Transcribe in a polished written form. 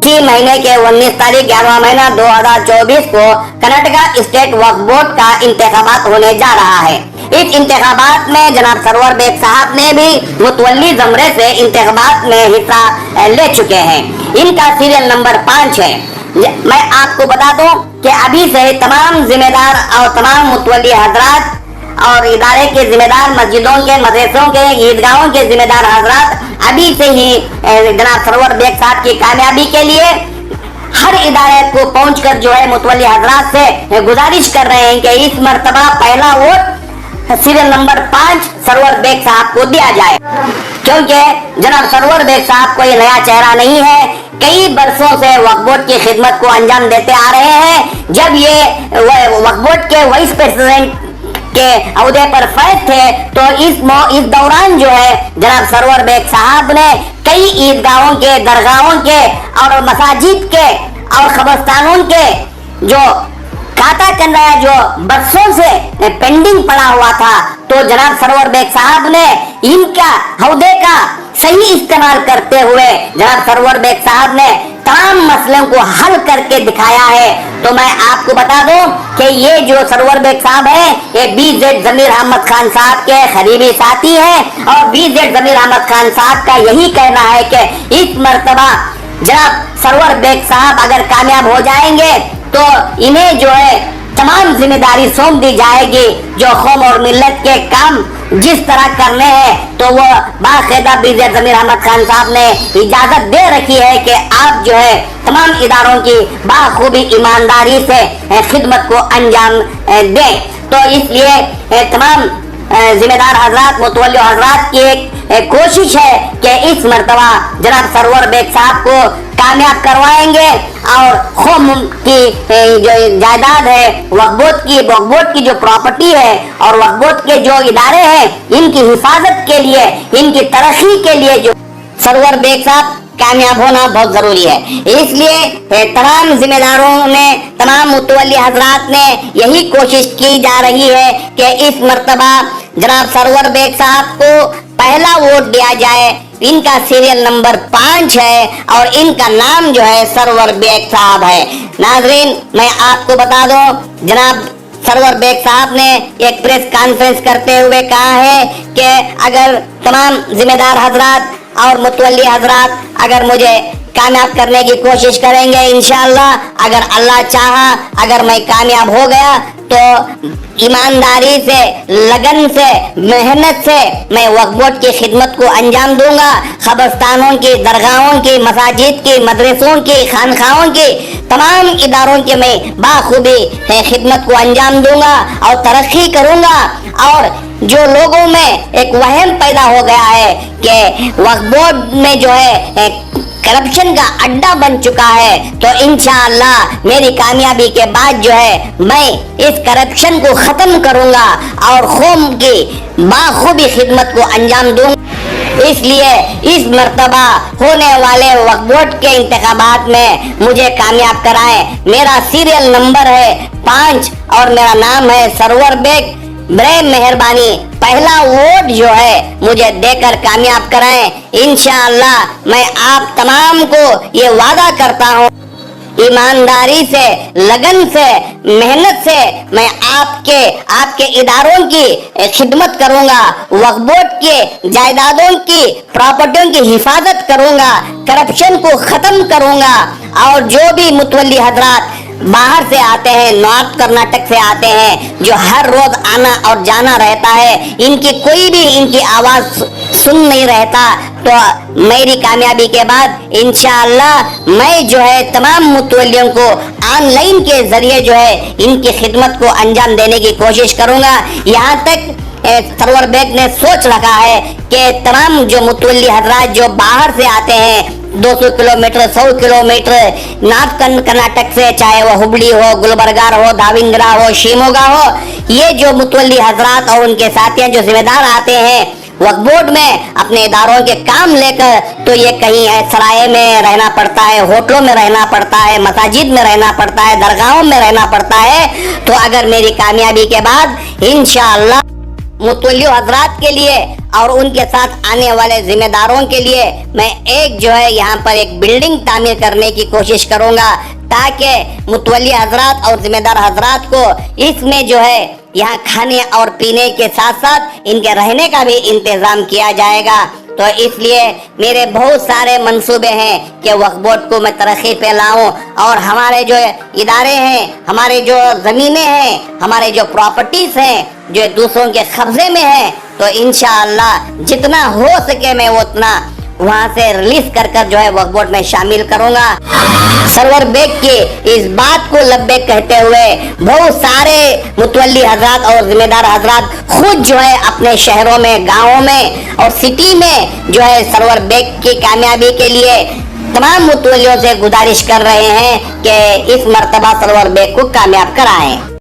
इसी महीने के 19 तारीख 11वां महीना 2024 को कर्नाटका स्टेट वक्फ बोर्ड का इंतखाबात होने जा रहा है। इस इंतखाबात में जनाब सरवर बेग साहब ने भी मुतवल्ली जमरे से इंतखाबात में हिस्सा ले चुके हैं। इनका सीरियल नंबर 5 है। मैं आपको बता दूं कि अभी से तमाम जिम्मेदार और तमाम मुतवल्ली हजरात और इदारे के जिम्मेदार, मस्जिदों के, मदरसों के, ईदगाहों के जिम्मेदार हजरात अभी से ही जनाब सरवर बेग साहब की कामयाबी के लिए हर इदारे को पहुंचकर जो है मुतवल्ली हजरात से गुजारिश कर रहे हैं कि इस मर्तबा पहला vote serial number 5 Sarwar Baig साहब को दिया जाए, क्योंकि जनाब सरवर बेग साहब कोई नया चेहरा नहीं है। कई बरसों से वक्फ बोर्ड की खिदमत को अंजाम देते आ रहे हैं। जब ये वक्फ बोर्ड के वाइस प्रेसिडेंट के अहदे पर फैज थे तो इस दौरान जो है जनाब सरवर बेग साहब ने कई ईदगाहों के, दरगाहों के और मसाजिद के और कब्रिस्तानों के जो खाता करना है, जो बरसों से पेंडिंग पड़ा हुआ था, तो जनाब सरवर बेग साहब ने इनका अहदे का सही इस्तेमाल करते हुए जनाब सरवर बेग साहब ने तमाम मसलों को हल करके दिखाया है। तो मैं आपको बता दूं कि ये जो सरवर बेग साहब है ये BZ जमीर अहमद खान साहब के करीबी साथी हैं और BZ जमीर अहमद खान साहब का यही कहना है कि इस मर्तबा जनाब सरवर बेग साहब अगर कामयाब हो जाएंगे तो इन्हें जो है तमाम जिम्मेदारी सौंप दी जाएगी। जो कौम और मिल्लत के काम जिस तरह करने हैं तो वो बाकायदा BZ जमीर अहमद खान साहब ने इजाजत दे रखी है कि आप जो है तमाम इदारों की बाखूबी ईमानदारी से खिदमत को अंजाम दें। तो इसलिए तमाम जिम्मेदार हजरात, मुतवल्ली हजरात की एक कोशिश है कि इस मर्तबा जनाब सरवर बेग साहब को कामयाब करवाएंगे और कौम की जो जायदाद है, वक्फ बोर्ड की जो प्रॉपर्टी है और वक्फ बोर्ड के जो इदारे हैं, इनकी हिफाजत के लिए, इनकी तरक्की के लिए जो सरवर बेग साहब कामयाब होना बहुत जरूरी है। इसलिए तमाम जिम्मेदारों ने, तमाम मुतवल्ली हजरात ने यही कोशिश की जा रही है कि इस मर्तबा जनाब सरवर बेग साहब को पहला वोट दिया जाए। इनका सीरियल नंबर 5 है और इनका नाम जो है सरवर बेग साहब है। नाजरीन, मैं आपको बता दूं जनाब सरवर बेग साहब ने एक प्रेस कॉन्फ्रेंस करते हुए कहा है कि अगर तमाम जिम्मेदार हजरात और मुतवल्ली हजरात अगर मुझे कामयाब करने की कोशिश करेंगे, इंशाअल्लाह अगर अल्लाह चाहा, अगर मैं कामयाब हो गया तो ईमानदारी से, लगन से, मेहनत से मैं वक्फ बोर्ड की खिदमत को अंजाम दूंगा। कब्रिस्तानों की, दरगाहों की, मसाजिद की, मदरसों की, खानखाहों की, तमाम इदारों की मैं बाखूबी खिदमत को अंजाम दूंगा और तरक्की करूंगा। और जो लोगों में एक वहम पैदा हो गया है कि वक्फ बोर्ड में जो है करप्शन का अड्डा बन चुका है, तो इंशाअल्लाह मेरी कामयाबी के बाद जो है मैं इस करप्शन को खत्म करूंगा और कौम की बाखूबी खिदमत को अंजाम दूंगा। इसलिए इस मर्तबा होने वाले वक्फ बोर्ड के इंतखाबात में मुझे कामयाब कराएं। मेरा सीरियल नंबर है 5 और मेरा नाम है सरवर बेग। बड़े मेहरबानी पहला वोट जो है मुझे देकर कामयाब कराएं। इंशाअल्लाह मैं आप तमाम को ये वादा करता हूँ, ईमानदारी से, लगन से, मेहनत से मैं आपके इदारों की खिदमत करूंगा, वक्फ बोर्ड के जायदादों की, प्रॉपर्टियों की हिफाजत करूंगा, करप्शन को खत्म करूंगा। और जो भी मुतवल्ली हजरात बाहर से आते हैं, नॉर्थ कर्नाटक से आते हैं, जो हर रोज आना और जाना रहता है, इनकी आवाज सुन नहीं रहता, तो मेरी कामयाबी के बाद इंशाअल्लाह मैं जो है तमाम मुतवल्लियों को ऑनलाइन के जरिए जो है इनकी खिदमत को अंजाम देने की कोशिश करूंगा। यहाँ तक सरवर बेग ने सोच रखा है कि तमाम जो मुतवल्ली हजरात जो बाहर से आते हैं 200 किलोमीटर, 100 किलोमीटर नॉर्थ कर्नाटक से, चाहे वो हुबली हो, गुलबर्गा हो, दाविंद्रा हो, शिमोगा हो, ये जो मुतवल्ली हजरात और उनके साथियां जो जिम्मेदार आते हैं वक्फ बोर्ड में अपने इदारों के काम लेकर, तो ये कहीं सराय में रहना पड़ता है, होटलों में रहना पड़ता है, मसाजिद में रहना पड़ता है, दरगाहों में रहना पड़ता है। तो अगर मेरी कामयाबी के बाद इंशाअल्लाह मुतवल्ली हजरात के लिए اور ان کے ساتھ آنے والے ذمہ داروں کے لیے میں ایک جو ہے یہاں پر ایک بلڈنگ تعمیر کرنے کی کوشش کروں گا، تاکہ متولی حضرات اور ذمہ دار حضرات کو اس میں جو ہے یہاں کھانے اور پینے کے ساتھ ساتھ ان کے رہنے کا بھی انتظام کیا جائے گا۔ تو اس لیے میرے بہت سارے منصوبے ہیں کہ وقف بورڈ کو میں ترقی پہ لاؤں، اور ہمارے جو ادارے ہیں، ہمارے جو زمینیں ہیں، ہمارے جو پراپرٹیز ہیں جو دوسروں کے قبضے میں ہیں، تو انشاءاللہ جتنا ہو سکے میں اتنا وہاں سے ریلیز کر جو ہے وقف بورڈ میں شامل کروں گا۔ سرور بیگ کی اس بات کو لبیک کہتے ہوئے بہت سارے متولی حضرات اور ذمہ دار حضرات خود جو ہے اپنے شہروں میں، گاؤں میں اور سٹی میں جو ہے سرور بیگ کی کامیابی کے لیے تمام متولیوں سے گزارش کر رہے ہیں کہ اس مرتبہ سرور بیگ کو کامیاب کرائیں۔